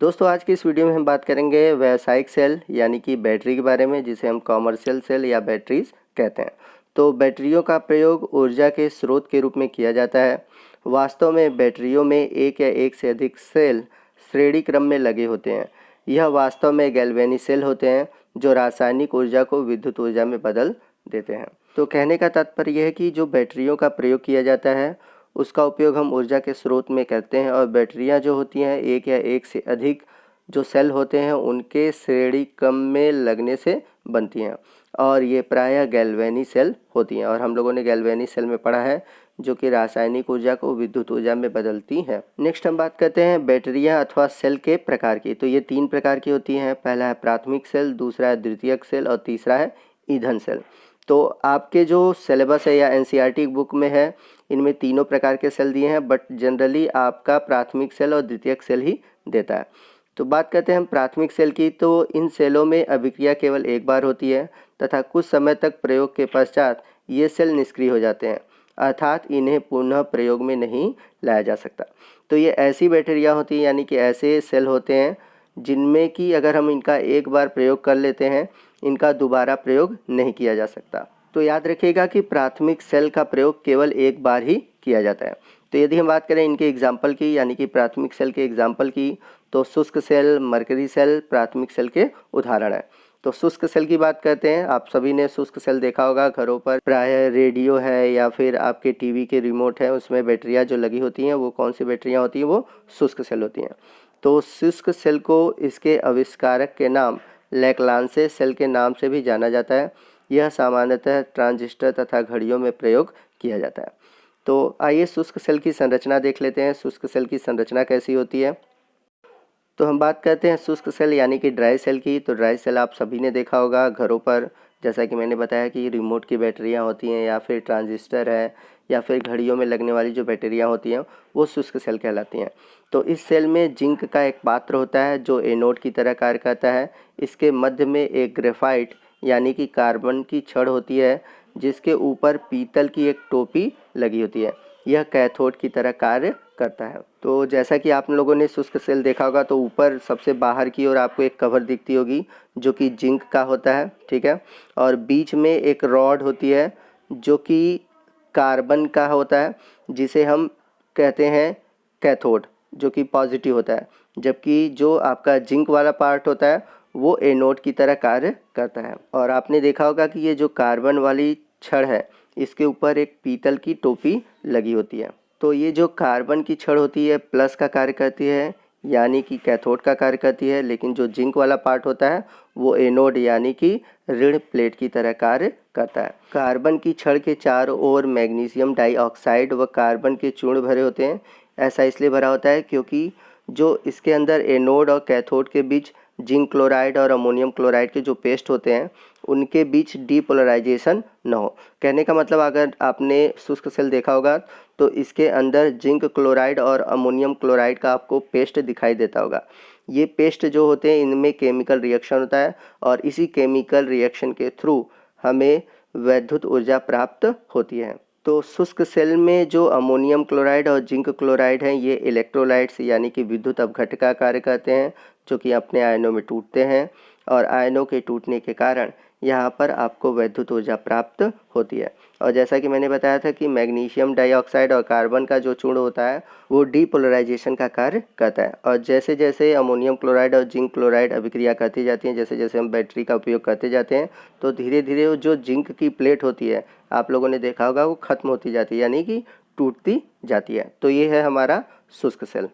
दोस्तों आज की इस वीडियो में हम बात करेंगे व्यावसायिक सेल यानी कि बैटरी के बारे में, जिसे हम कॉमर्शियल सेल या बैटरीज कहते हैं। तो बैटरियों का प्रयोग ऊर्जा के स्रोत के रूप में किया जाता है। वास्तव में बैटरियों में एक या एक से अधिक सेल श्रेणी क्रम में लगे होते हैं। यह वास्तव में गैल्वेनी सेल होते हैं जो रासायनिक ऊर्जा को विद्युत ऊर्जा में बदल देते हैं। तो कहने का तात्पर्य यह है कि जो बैटरियों का प्रयोग किया जाता है उसका उपयोग हम ऊर्जा के स्रोत में करते हैं, और बैटरियां जो होती हैं एक या एक से अधिक जो सेल होते हैं उनके श्रेणी क्रम में लगने से बनती हैं, और ये प्रायः गैल्वेनी सेल होती हैं। और हम लोगों ने गैल्वेनी सेल में पढ़ा है जो कि रासायनिक ऊर्जा को विद्युत ऊर्जा में बदलती हैं। नेक्स्ट हम बात करते हैं बैटरियां अथवा सेल के प्रकार की। तो ये 3 प्रकार की होती हैं। पहला है प्राथमिक सेल, दूसरा है द्वितीयक सेल और तीसरा है ईंधन सेल। तो आपके जो सिलेबस है या एनसीईआरटी बुक में है, इनमें तीनों प्रकार के सेल दिए हैं, बट जनरली आपका प्राथमिक सेल और द्वितीयक सेल ही देता है। तो बात करते हैं हम प्राथमिक सेल की। तो इन सेलों में अभिक्रिया केवल एक बार होती है तथा कुछ समय तक प्रयोग के पश्चात ये सेल निष्क्रिय हो जाते हैं, अर्थात इन्हें पुनः प्रयोग में नहीं लाया जा सकता। तो ये ऐसी बैटरियाँ होती हैं, यानी कि ऐसे सेल होते हैं जिनमें कि अगर हम इनका एक बार प्रयोग कर लेते हैं, इनका दोबारा प्रयोग नहीं किया जा सकता। तो याद रखिएगा कि प्राथमिक सेल का प्रयोग केवल एक बार ही किया जाता है। तो यदि हम बात करें इनके एग्जाम्पल की, यानी कि प्राथमिक सेल के एग्जाम्पल की, तो शुष्क सेल, मरकरी सेल प्राथमिक सेल के उदाहरण है। तो शुष्क सेल की बात करते हैं। आप सभी ने शुष्क सेल देखा होगा घरों पर, प्रायः रेडियो है या फिर आपके टीवी के रिमोट है, उसमें बैटरियाँ जो लगी होती हैं वो कौन सी बैटरियाँ होती हैं, वो शुष्क सेल होती हैं। तो शुष्क सेल को इसके आविष्कारक के नाम लेक्लांसे सेल के नाम से भी जाना जाता है। यह सामान्यतः ट्रांजिस्टर तथा घड़ियों में प्रयोग किया जाता है। तो आइए शुष्क सेल की संरचना देख लेते हैं। शुष्क सेल की संरचना कैसी होती है। तो हम बात करते हैं शुष्क सेल यानी कि ड्राई सेल की। तो ड्राई सेल आप सभी ने देखा होगा घरों पर, जैसा कि मैंने बताया कि रिमोट की बैटरियां होती हैं या फिर ट्रांजिस्टर है या फिर घड़ियों में लगने वाली जो बैटरियां होती हैं वो शुष्क सेल कहलाती हैं। तो इस सेल में जिंक का एक पात्र होता है जो एनोड की तरह कार्य करता है। इसके मध्य में एक ग्रेफाइट यानी कि कार्बन की छड़ होती है जिसके ऊपर पीतल की एक टोपी लगी होती है। यह कैथोड की तरह कार्य करता है। तो जैसा कि आप लोगों ने शुष्क सेल देखा होगा, तो ऊपर सबसे बाहर की ओर आपको एक कवर दिखती होगी जो कि जिंक का होता है, ठीक है। और बीच में एक रॉड होती है जो कि कार्बन का होता है, जिसे हम कहते हैं कैथोड, जो कि पॉजिटिव होता है, जबकि जो आपका जिंक वाला पार्ट होता है वो एनोड की तरह कार्य करता है। और आपने देखा होगा कि ये जो कार्बन वाली छड़ है इसके ऊपर एक पीतल की टोपी लगी होती है। तो ये जो कार्बन की छड़ होती है प्लस का कार्य करती है, यानी कि कैथोड का कार्य करती है, लेकिन जो जिंक वाला पार्ट होता है वो एनोड यानी कि ऋण प्लेट की तरह कार्य करता है। कार्बन की छड़ के चारों ओर मैग्नीशियम डाइऑक्साइड व कार्बन के चूर्ण भरे होते हैं। ऐसा इसलिए भरा होता है क्योंकि जो इसके अंदर एनोड और कैथोड के बीच जिंक क्लोराइड और अमोनियम क्लोराइड के जो पेस्ट होते हैं उनके बीच डीपोलराइजेशन न हो। कहने का मतलब, अगर आपने शुष्क सेल देखा होगा तो इसके अंदर जिंक क्लोराइड और अमोनियम क्लोराइड का आपको पेस्ट दिखाई देता होगा। ये पेस्ट जो होते हैं इनमें केमिकल रिएक्शन होता है और इसी केमिकल रिएक्शन के थ्रू हमें वैद्युत ऊर्जा प्राप्त होती है। तो शुष्क सेल में जो अमोनियम क्लोराइड और जिंक क्लोराइड हैं ये इलेक्ट्रोलाइट्स यानी कि विद्युत अपघट्य का कार्य करते हैं, जो कि अपने आयनों में टूटते हैं, और आयनों के टूटने के कारण यहाँ पर आपको वैद्युत ऊर्जा प्राप्त होती है। और जैसा कि मैंने बताया था कि मैग्नीशियम डाइऑक्साइड और कार्बन का जो चूर्ण होता है वो डीपोलराइजेशन का कार्य करता है। और जैसे जैसे अमोनियम क्लोराइड और जिंक क्लोराइड अभिक्रिया करती जाती हैं, जैसे जैसे हम बैटरी का उपयोग करते जाते हैं, तो धीरे धीरे वो जो जिंक की प्लेट होती है आप लोगों ने देखा होगा वो ख़त्म होती जाती है, यानी कि टूटती जाती है। तो ये है हमारा शुष्क सेल।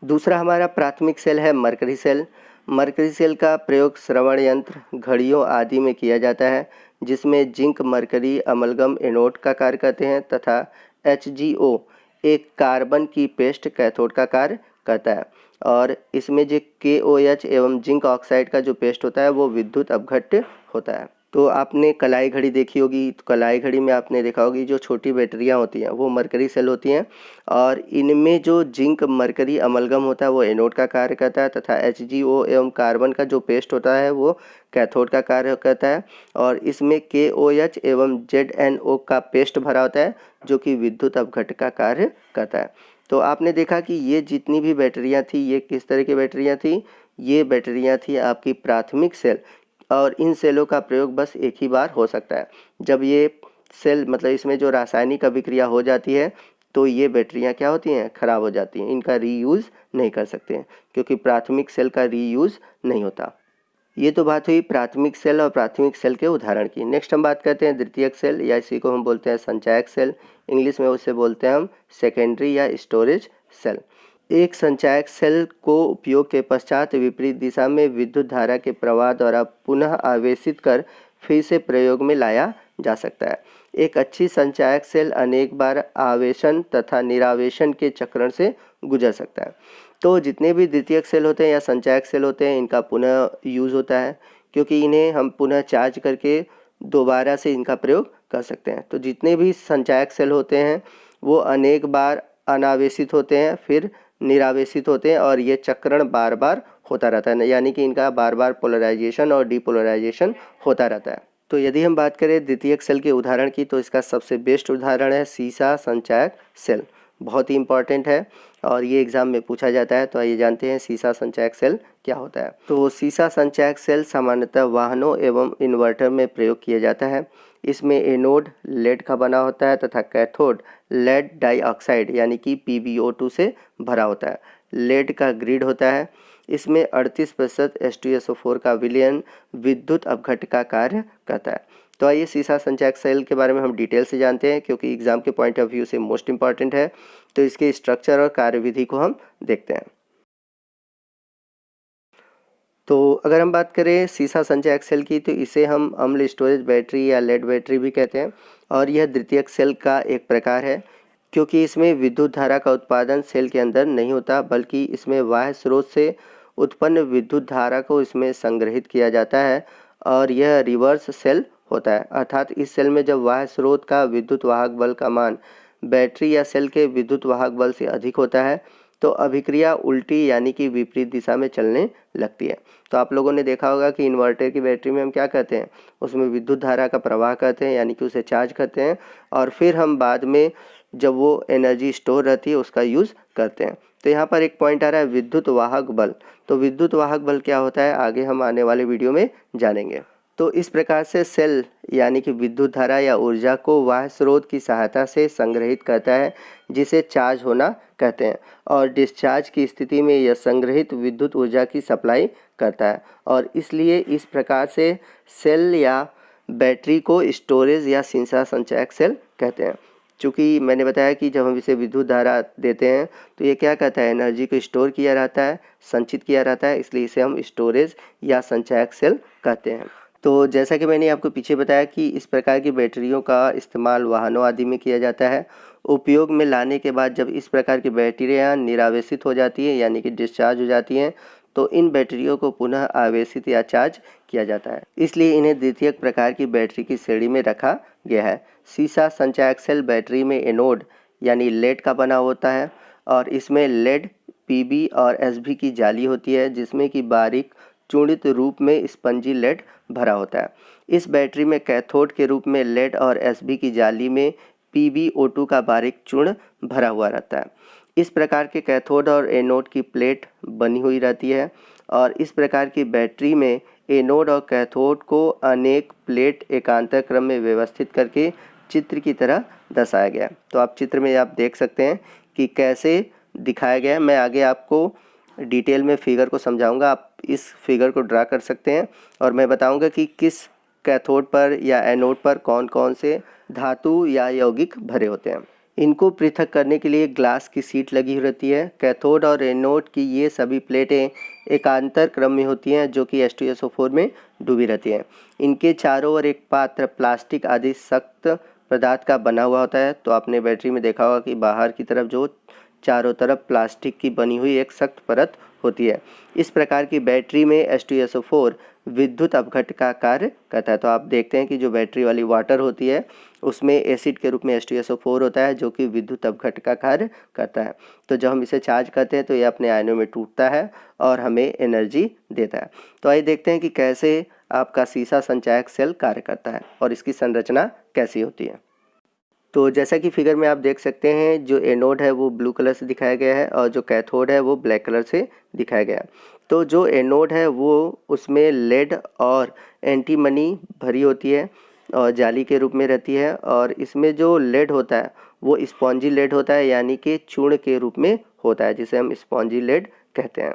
दूसरा हमारा प्राथमिक सेल है मरकरी सेल। मरकरी सेल का प्रयोग श्रवण यंत्र, घड़ियों आदि में किया जाता है, जिसमें जिंक मरकरी अमलगम एनोड का कार्य करते हैं तथा HgO एक कार्बन की पेस्ट कैथोड का कार्य करता है। और इसमें जो KOH एवं जिंक ऑक्साइड का जो पेस्ट होता है वो विद्युत अपघट्य होता है। तो आपने कलाई घड़ी देखी होगी, तो कलाई घड़ी में आपने देखा होगी जो छोटी बैटरियां होती हैं वो मरकरी सेल होती हैं, और इनमें जो जिंक मरकरी अमलगम होता है वो एनोड का कार्य करता है तथा HgO एवं कार्बन का जो पेस्ट होता है वो कैथोड का कार्य करता है। और इसमें KOH एवं ZNO का पेस्ट भरा होता है जो कि विद्युत अपघट्य का कार्य करता है। तो आपने देखा कि ये जितनी भी बैटरियाँ थी ये किस तरह की बैटरियाँ थी, ये बैटरियाँ थी आपकी प्राथमिक सेल, और इन सेलों का प्रयोग बस एक ही बार हो सकता है। जब ये सेल मतलब इसमें जो रासायनिक अभिक्रिया हो जाती है तो ये बैटरियाँ क्या होती हैं, ख़राब हो जाती हैं, इनका रीयूज़ नहीं कर सकते हैं क्योंकि प्राथमिक सेल का रीयूज़ नहीं होता। ये तो बात हुई प्राथमिक सेल और प्राथमिक सेल के उदाहरण की। नेक्स्ट हम बात करते हैं द्वितीयक सेल, या इसी को हम बोलते हैं संचायक सेल, इंग्लिश में उसे बोलते हैं हम सेकेंडरी या स्टोरेज सेल। एक संचायक सेल को उपयोग के पश्चात विपरीत दिशा में विद्युत धारा के प्रवाह द्वारा पुनः आवेशित कर फिर से प्रयोग में लाया जा सकता है। एक अच्छी संचायक सेल अनेक बार आवेशन तथा निरावेशन के चक्रण से गुजर सकता है। तो जितने भी द्वितीयक सेल होते हैं या संचायक सेल होते हैं इनका पुनः यूज़ होता है, क्योंकि इन्हें हम पुनः चार्ज करके दोबारा से इनका प्रयोग कर सकते हैं। तो जितने भी संचायक सेल होते हैं वो अनेक बार अनावेशित होते हैं, फिर निरावेशित होते हैं, और ये चक्रण बार बार होता रहता है, यानी कि इनका बार बार पोलराइजेशन और डीपोलराइजेशन होता रहता है। तो यदि हम बात करें द्वितीयक सेल के उदाहरण की, तो इसका सबसे बेस्ट उदाहरण है सीसा संचायक सेल। बहुत ही इंपॉर्टेंट है और ये एग्ज़ाम में पूछा जाता है। तो आइए जानते हैं सीसा संचायक सेल क्या होता है। तो सीसा संचायक सेल सामान्यतः वाहनों एवं इन्वर्टर में प्रयोग किया जाता है। इसमें एनोड लेड का बना होता है तथा कैथोड लेड डाइऑक्साइड यानी कि PbO2 से भरा होता है। लेड का ग्रिड होता है। इसमें 38% H2SO4 का विलयन विद्युत अपघट्ट का कार्य करता है। तो आइए सीसा संचायक सेल के बारे में हम डिटेल से जानते हैं, क्योंकि एग्जाम के पॉइंट ऑफ व्यू से मोस्ट इंपॉर्टेंट है। तो इसके स्ट्रक्चर और कार्यविधि को हम देखते हैं। तो अगर हम बात करें सीसा संचायक सेल की, तो इसे हम अम्ल स्टोरेज बैटरी या लेड बैटरी भी कहते हैं, और यह द्वितीयक सेल का एक प्रकार है, क्योंकि इसमें विद्युत धारा का उत्पादन सेल के अंदर नहीं होता, बल्कि इसमें बाह्य स्रोत से उत्पन्न विद्युत धारा को इसमें संग्रहित किया जाता है, और यह रिवर्स सेल होता है। अर्थात इस सेल में जब बाह्य स्रोत का विद्युत वाहक बल का मान बैटरी या सेल के विद्युत वाहक बल से अधिक होता है तो अभिक्रिया उल्टी यानी कि विपरीत दिशा में चलने लगती है। तो आप लोगों ने देखा होगा कि इन्वर्टर की बैटरी में हम क्या करते हैं, उसमें विद्युत धारा का प्रवाह करते हैं, यानी कि उसे चार्ज करते हैं, और फिर हम बाद में जब वो एनर्जी स्टोर रहती है उसका यूज़ करते हैं। तो यहाँ पर एक पॉइंट आ रहा है विद्युत वाहक बल। तो विद्युत वाहक बल क्या होता है आगे हम आने वाले वीडियो में जानेंगे। तो इस प्रकार से सेल यानी कि विद्युत धारा या ऊर्जा को बाह्य स्रोत की सहायता से संग्रहित करता है, जिसे चार्ज होना कहते हैं, और डिस्चार्ज की स्थिति में यह संग्रहित विद्युत ऊर्जा की सप्लाई करता है, और इसलिए इस प्रकार से सेल या बैटरी को स्टोरेज या सीसा संचायक सेल कहते हैं। चूँकि मैंने बताया कि जब हम इसे विद्युत धारा देते हैं तो ये क्या कहता है, एनर्जी को स्टोर किया रहता है, संचित किया रहता है, इसलिए इसे हम स्टोरेज या संचायक सेल कहते हैं। तो जैसा कि मैंने आपको पीछे बताया कि इस प्रकार की बैटरियों का इस्तेमाल वाहनों आदि में किया जाता है। उपयोग में लाने के बाद जब इस प्रकार की बैटरियां निरावेशित हो जाती हैं यानी कि डिस्चार्ज हो जाती हैं, तो इन बैटरियों को पुनः आवेशित या चार्ज किया जाता है, इसलिए इन्हें द्वितीयक प्रकार की बैटरी की श्रेणी में रखा गया है। सीसा संचायक सेल बैटरी में एनोड यानी लेड का बना होता है, और इसमें लेड PB और SB की जाली होती है, जिसमें कि बारीक चूर्णित रूप में स्पंजी लेड भरा होता है। इस बैटरी में कैथोड के रूप में लेड और SB की जाली में PbO2 का बारीक चूर्ण भरा हुआ रहता है। इस प्रकार के कैथोड और एनोड की प्लेट बनी हुई रहती है, और इस प्रकार की बैटरी में एनोड और कैथोड को अनेक प्लेट एकांतर क्रम में व्यवस्थित करके चित्र की तरह दर्शाया गया है। तो आप चित्र में आप देख सकते हैं कि कैसे दिखाया गया है। मैं आगे आपको डिटेल में फिगर को समझाऊंगा, आप इस फिगर को ड्रा कर सकते हैं, और मैं बताऊंगा कि किस कैथोड पर या एनोड पर कौन कौन से धातु या यौगिक भरे होते हैं। इनको पृथक करने के लिए ग्लास की शीट लगी रहती है। कैथोड और एनोड की ये सभी प्लेटें एकांतर क्रम में होती हैं, जो कि H2SO4 में डूबी रहती हैं। इनके चारों ओर एक पात्र प्लास्टिक आदि सख्त पदार्थ का बना हुआ होता है। तो आपने बैटरी में देखा होगा कि बाहर की तरफ जो चारों तरफ प्लास्टिक की बनी हुई एक सख्त परत होती है। इस प्रकार की बैटरी में H2SO4 विद्युत अपघट्ट का कार्य करता है। तो आप देखते हैं कि जो बैटरी वाली वाटर होती है उसमें एसिड के रूप में H2SO4 होता है, जो कि विद्युत अपघट्ट का कार्य करता है। तो जब हम इसे चार्ज करते हैं तो ये अपने आयनों में टूटता है और हमें एनर्जी देता है। तो आइए देखते हैं कि कैसे आपका सीसा संचायक सेल कार्य करता है और इसकी संरचना कैसी होती है। तो जैसा कि फिगर में आप देख सकते हैं, जो एनोड है वो ब्लू कलर से दिखाया गया है और जो कैथोड है वो ब्लैक कलर से दिखाया गया है। तो जो एनोड है वो उसमें लेड और एंटीमनी भरी होती है और जाली के रूप में रहती है, और इसमें जो लेड होता है वो स्पॉन्जी लेड होता है, यानी कि चूर्ण के रूप में होता है, जिसे हम स्पॉन्जी लेड कहते हैं।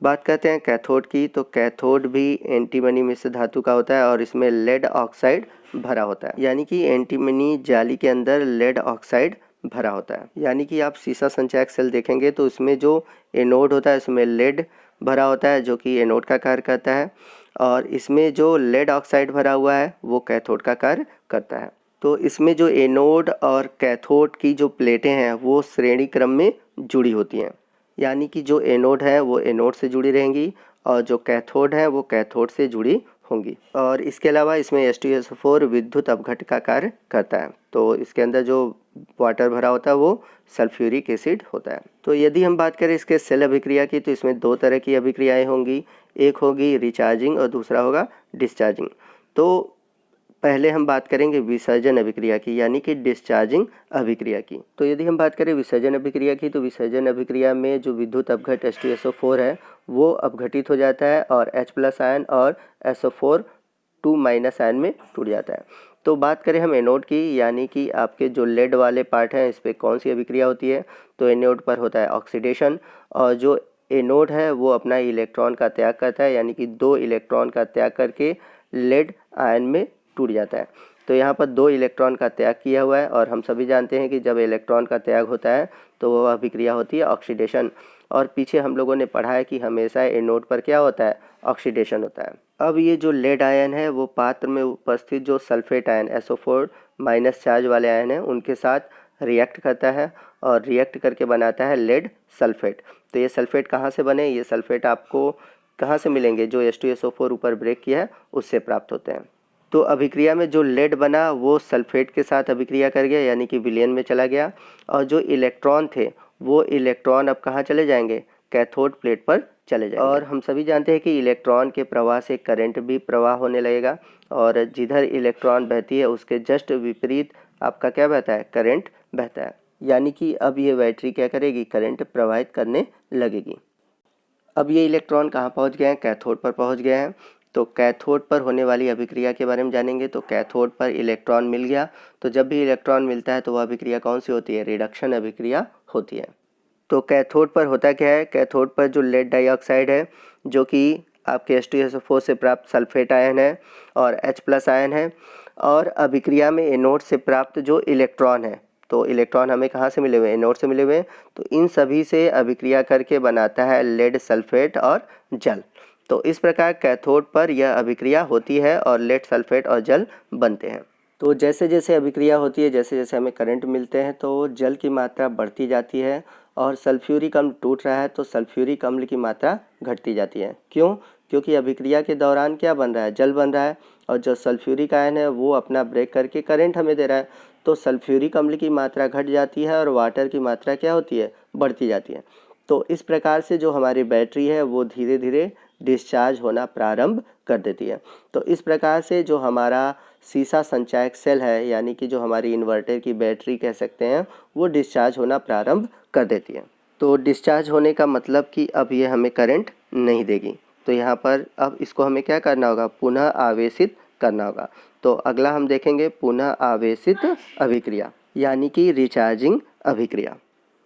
बात करते हैं कैथोड की, तो कैथोड भी एंटीमनी मिश्र धातु का होता है और इसमें लेड ऑक्साइड भरा होता है, यानी कि एंटीमनी जाली के अंदर लेड ऑक्साइड भरा होता है। यानी कि आप सीसा संचायक सेल देखेंगे तो उसमें जो एनोड होता है उसमें लेड भरा होता है, जो कि एनोड का कार्य करता है, और इसमें जो लेड ऑक्साइड भरा हुआ है वो कैथोड का कार्य करता है। तो इसमें जो एनोड और कैथोड की जो प्लेटें हैं वो श्रेणी क्रम में जुड़ी होती हैं, यानी कि जो एनोड है वो एनोड से जुड़ी रहेंगी और जो कैथोड है वो कैथोड से जुड़ी होंगी। और इसके अलावा इसमें H2SO4 विद्युत अपघट्य का कार्य करता है। तो इसके अंदर जो वाटर भरा होता है वो सल्फ्यूरिक एसिड होता है। तो यदि हम बात करें इसके सेल अभिक्रिया की, तो इसमें दो तरह की अभिक्रियाएं होंगी, एक होगी रिचार्जिंग और दूसरा होगा डिस्चार्जिंग। तो पहले हम बात करेंगे विसर्जन अभिक्रिया की, यानी कि डिस्चार्जिंग अभिक्रिया की। तो यदि हम बात करें विसर्जन अभिक्रिया की, तो विसर्जन अभिक्रिया में जो विद्युत अपघट्य H2SO4 है वो अपघटित हो जाता है और H+ आयन और SO4 2- आयन में टूट जाता है। तो बात करें हम एनोड की, यानी कि आपके जो लेड वाले पार्ट हैं इस पर कौन सी अभिक्रिया होती है, तो एनोड पर होता है ऑक्सीडेशन, और जो एनोड है वो अपना इलेक्ट्रॉन का त्याग करता है, यानी कि 2 इलेक्ट्रॉन का त्याग करके लेड आयन में टूट जाता है। तो यहाँ पर 2 इलेक्ट्रॉन का त्याग किया हुआ है, और हम सभी जानते हैं कि जब इलेक्ट्रॉन का त्याग होता है तो वह अभिक्रिया होती है ऑक्सीडेशन, और पीछे हम लोगों ने पढ़ा है कि हमेशा एनोड पर क्या होता है, ऑक्सीडेशन होता है। अब ये जो लेड आयन है वो पात्र में उपस्थित जो सल्फेट आयन SO4- चार्ज वाले आयन हैं उनके साथ रिएक्ट करता है और रिएक्ट करके बनाता है लेड सल्फेट। तो ये सल्फेट कहाँ से बने, ये सल्फेट आपको कहाँ से मिलेंगे, जो H2SO4 ऊपर ब्रेक किया है उससे प्राप्त होते हैं। तो अभिक्रिया में जो लेड बना वो सल्फेट के साथ अभिक्रिया कर गया, यानी कि विलयन में चला गया, और जो इलेक्ट्रॉन थे वो इलेक्ट्रॉन अब कहाँ चले जाएंगे, कैथोड प्लेट पर चले जाएंगे। और हम सभी जानते हैं कि इलेक्ट्रॉन के प्रवाह से करंट भी प्रवाह होने लगेगा, और जिधर इलेक्ट्रॉन बहती है उसके जस्ट विपरीत आपका क्या बहता है, करंट बहता है, यानी कि अब ये बैटरी क्या करेगी, करंट प्रवाहित करने लगेगी। अब ये इलेक्ट्रॉन कहाँ पहुँच गए हैं, कैथोड पर पहुँच गए हैं। तो कैथोड पर होने वाली अभिक्रिया के बारे में जानेंगे। तो कैथोड पर इलेक्ट्रॉन मिल गया, तो जब भी इलेक्ट्रॉन मिलता है तो वह अभिक्रिया कौन सी होती है, रिडक्शन अभिक्रिया होती है। तो कैथोड पर होता क्या है, कैथोड पर जो लेड डाइऑक्साइड है जो कि आपके H2SO4 से प्राप्त सल्फेट आयन है और H+ आयन है, और अभिक्रिया में एनोड से प्राप्त जो इलेक्ट्रॉन है, तो इलेक्ट्रॉन हमें कहाँ से मिले हुए हैं, एनोड से मिले हुए हैं, तो इन सभी से अभिक्रिया करके बनाता है लेड सल्फेट और जल। तो इस प्रकार कैथोड पर यह अभिक्रिया होती है और लेड सल्फेट और जल बनते हैं। तो जैसे जैसे अभिक्रिया होती है, जैसे जैसे हमें करंट मिलते हैं तो जल की मात्रा बढ़ती जाती है, और सल्फ्यूरिक अम्ल टूट रहा है तो सल्फ्यूरिक अम्ल की मात्रा घटती जाती है। क्यों, क्योंकि अभिक्रिया के दौरान क्या बन रहा है, जल बन रहा है, और जो सल्फ्यूरिक आयन है वो अपना ब्रेक करके करंट हमें दे रहा है, तो सल्फ्यूरिक अम्ल की मात्रा घट जाती है और वाटर की मात्रा क्या होती है, बढ़ती जाती है। तो इस प्रकार से जो हमारी बैटरी है वो धीरे धीरे डिस्चार्ज होना प्रारंभ कर देती है। तो इस प्रकार से जो हमारा सीसा संचायक सेल है, यानी कि जो हमारी इन्वर्टर की बैटरी कह सकते हैं, वो डिस्चार्ज होना प्रारंभ कर देती है। तो डिस्चार्ज होने का मतलब कि अब ये हमें करंट नहीं देगी, तो यहाँ पर अब इसको हमें क्या करना होगा, पुनः आवेशित करना होगा। तो अगला हम देखेंगे पुनः आवेशित अभिक्रिया, यानी कि रिचार्जिंग अभिक्रिया।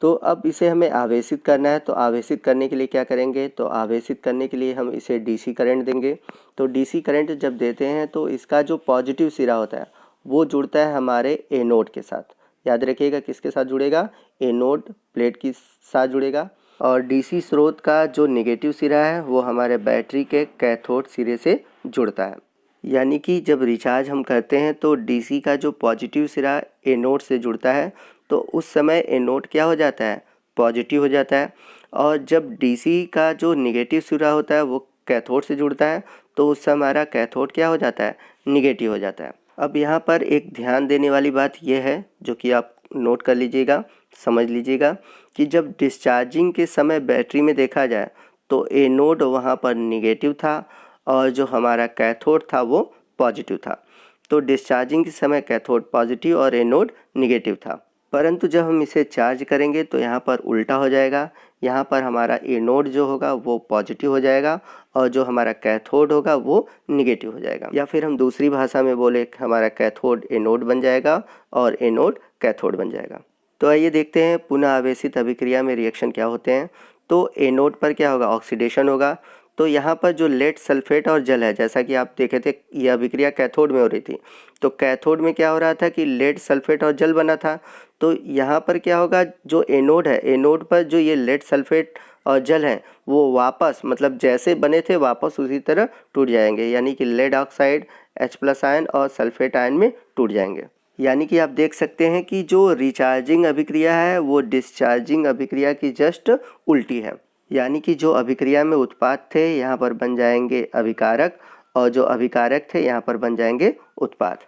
तो अब इसे हमें आवेशित करना है, तो आवेशित करने के लिए क्या करेंगे, तो आवेशित करने के लिए हम इसे डीसी करंट देंगे। तो डीसी करंट जब देते हैं तो इसका जो पॉजिटिव सिरा होता है वो जुड़ता है हमारे एनोड के साथ। याद रखिएगा किसके साथ जुड़ेगा, एनोड प्लेट के साथ जुड़ेगा, और डीसी स्रोत का जो नेगेटिव सिरा है वो हमारे बैटरी के कैथोड सिरे से जुड़ता है। यानी कि जब रिचार्ज हम करते हैं तो डीसी का जो पॉजिटिव सिरा एनोड से जुड़ता है, तो उस समय एनोड क्या हो जाता है, पॉजिटिव हो जाता है, और जब डीसी का जो नेगेटिव सिरा होता है वो कैथोड से जुड़ता है, तो उस समय हमारा कैथोड क्या हो जाता है, निगेटिव हो जाता है। अब यहाँ पर एक ध्यान देने वाली बात यह है जो कि आप नोट कर लीजिएगा, समझ लीजिएगा, कि जब डिस्चार्जिंग के समय बैटरी में देखा जाए तो एनोड वहाँ पर निगेटिव था और जो हमारा कैथोड था वो पॉजिटिव था। तो डिस्चार्जिंग के समय कैथोड पॉजिटिव और एनोड निगेटिव था। परंतु जब हम इसे चार्ज करेंगे तो यहाँ पर उल्टा हो जाएगा। यहाँ पर हमारा एनोड जो होगा वो पॉजिटिव हो जाएगा और जो हमारा कैथोड होगा वो निगेटिव हो जाएगा। या फिर हम दूसरी भाषा में बोले हमारा कैथोड एनोड बन जाएगा और एनोड कैथोड बन जाएगा। तो आइए देखते हैं पुनः आवेशित अभिक्रिया में रिएक्शन क्या होते हैं। तो एनोड पर क्या होगा, ऑक्सीडेशन होगा। तो यहाँ पर जो लेड सल्फेट और जल है, जैसा कि आप देखे थे यह अभिक्रिया कैथोड में हो रही थी, तो कैथोड में क्या हो रहा था कि लेड सल्फेट और जल बना था। तो यहाँ पर क्या होगा, जो एनोड है, एनोड पर जो ये लेड सल्फेट और जल है वो वापस मतलब जैसे बने थे वापस उसी तरह टूट जाएंगे, यानी कि लेड ऑक्साइड H+ आयन और सल्फेट आयन में टूट जाएंगे। यानी कि आप देख सकते हैं कि जो रिचार्जिंग अभिक्रिया है वो डिस्चार्जिंग अभिक्रिया की जस्ट उल्टी है। यानी कि जो अभिक्रिया में उत्पाद थे यहाँ पर बन जाएंगे अभिकारक और जो अभिकारक थे यहाँ पर बन जाएंगे उत्पाद।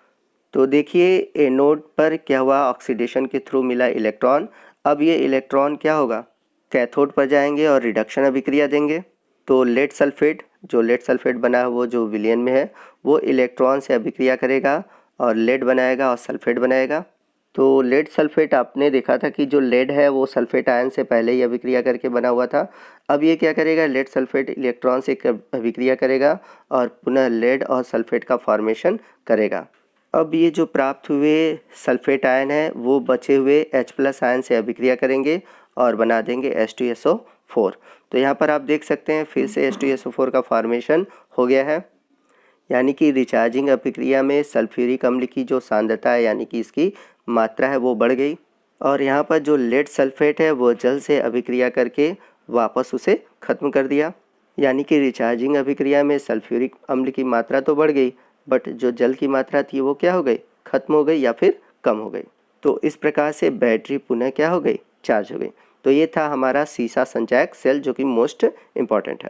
तो देखिए एनोड पर क्या हुआ, ऑक्सीडेशन के थ्रू मिला इलेक्ट्रॉन। अब ये इलेक्ट्रॉन क्या होगा, कैथोड पर जाएंगे और रिडक्शन अभिक्रिया देंगे। तो लेड सल्फेट, जो लेड सल्फेट बना है वो जो विलयन में है वो इलेक्ट्रॉन से अभिक्रिया करेगा और लेड बनाएगा और सल्फेट बनाएगा। तो लेड सल्फेट आपने देखा था कि जो लेड है वो सल्फेट आयन से पहले ही अभिक्रिया करके बना हुआ था। अब ये क्या करेगा, लेड सल्फेट इलेक्ट्रॉन से अभिक्रिया करेगा और पुनः लेड और सल्फेट का फॉर्मेशन करेगा। अब ये जो प्राप्त हुए सल्फेट आयन है वो बचे हुए H+ आयन से अभिक्रिया करेंगे और बना देंगे H2SO4। तो यहाँ पर आप देख सकते हैं फिर से H2SO4 का फॉर्मेशन हो गया है। यानी कि रिचार्जिंग अभिक्रिया में सल्फ्यूरिक अम्ल की जो सांद्रता है यानी कि इसकी मात्रा है वो बढ़ गई और यहाँ पर जो लेड सल्फेट है वो जल से अभिक्रिया करके वापस उसे ख़त्म कर दिया। यानी कि रिचार्जिंग अभिक्रिया में सल्फ्यूरिक अम्ल की मात्रा तो बढ़ गई बट जो जल की मात्रा थी वो क्या हो गई, ख़त्म हो गई या फिर कम हो गई। तो इस प्रकार से बैटरी पुनः क्या हो गई, चार्ज हो गई। तो ये था हमारा सीसा संचायक सेल जो कि मोस्ट इम्पॉर्टेंट है।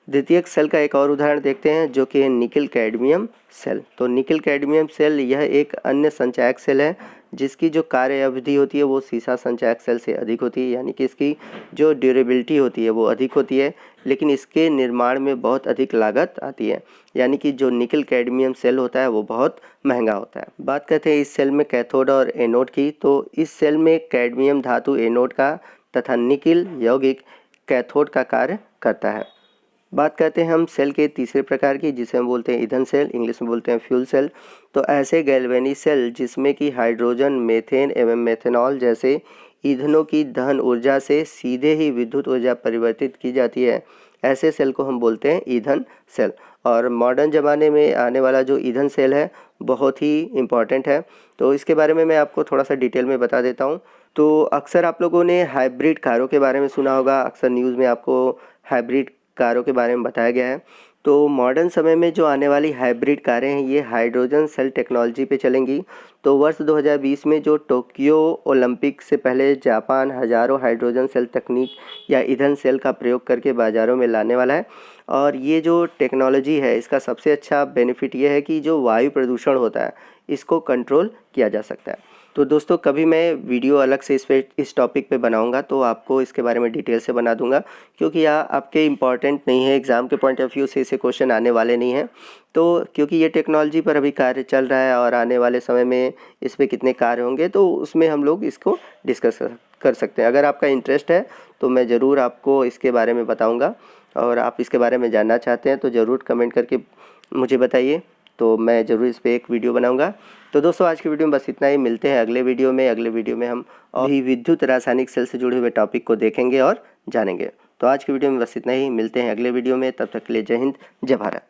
द्वितीयक सेल का एक और उदाहरण देखते हैं जो कि है निकल कैडमियम सेल। तो निकल कैडमियम सेल यह एक अन्य संचायक सेल है जिसकी जो कार्य अवधि होती है वो सीसा संचायक सेल से अधिक होती है। यानी कि इसकी जो ड्यूरेबिलिटी होती है वो अधिक होती है, लेकिन इसके निर्माण में बहुत अधिक लागत आती है। यानी कि जो निकल कैडमियम सेल होता है वो बहुत महंगा होता है। बात करते हैं इस सेल में कैथोड और एनोड की। तो इस सेल में कैडमियम धातु एनोड का तथा निकल यौगिक कैथोड का कार्य करता है। बात करते हैं हम सेल के तीसरे प्रकार की जिसे हम बोलते हैं ईंधन सेल, इंग्लिश में बोलते हैं फ्यूल सेल। तो ऐसे गैल्वेनिक सेल जिसमें कि हाइड्रोजन, मीथेन एवं मेथनॉल जैसे ईंधनों की दहन ऊर्जा से सीधे ही विद्युत ऊर्जा परिवर्तित की जाती है, ऐसे सेल को हम बोलते हैं ईंधन सेल। और मॉडर्न ज़माने में आने वाला जो ईंधन सेल है बहुत ही इम्पॉर्टेंट है। तो इसके बारे में मैं आपको थोड़ा सा डिटेल में बता देता हूँ। तो अक्सर आप लोगों ने हाइब्रिड कारों के बारे में सुना होगा, अक्सर न्यूज़ में आपको हाइब्रिड कारों के बारे में बताया गया है। तो मॉडर्न समय में जो आने वाली हाइब्रिड कारें हैं ये हाइड्रोजन सेल टेक्नोलॉजी पे चलेंगी। तो वर्ष 2020 में जो टोक्यो ओलंपिक से पहले जापान हज़ारों हाइड्रोजन सेल तकनीक या ईंधन सेल का प्रयोग करके बाज़ारों में लाने वाला है। और ये जो टेक्नोलॉजी है इसका सबसे अच्छा बेनिफिट ये है कि जो वायु प्रदूषण होता है इसको कंट्रोल किया जा सकता है। तो दोस्तों कभी मैं वीडियो अलग से इस टॉपिक पे बनाऊंगा तो आपको इसके बारे में डिटेल से बना दूंगा, क्योंकि यह आपके इम्पॉर्टेंट नहीं है, एग्ज़ाम के पॉइंट ऑफ व्यू से इसे क्वेश्चन आने वाले नहीं हैं। तो क्योंकि ये टेक्नोलॉजी पर अभी कार्य चल रहा है और आने वाले समय में इस पर कितने कार्य होंगे तो उसमें हम लोग इसको डिस्कस कर सकते हैं। अगर आपका इंटरेस्ट है तो मैं ज़रूर आपको इसके बारे में बताऊँगा और आप इसके बारे में जानना चाहते हैं तो ज़रूर कमेंट करके मुझे बताइए, तो मैं ज़रूर इस पर एक वीडियो बनाऊंगा। तो दोस्तों आज की वीडियो में बस इतना ही, मिलते हैं अगले वीडियो में। अगले वीडियो में हम अभी विद्युत रासायनिक सेल से जुड़े हुए टॉपिक को देखेंगे और जानेंगे। तो आज की वीडियो में बस इतना ही, मिलते हैं अगले वीडियो में। तब तक के लिए जय हिंद, जय भारत।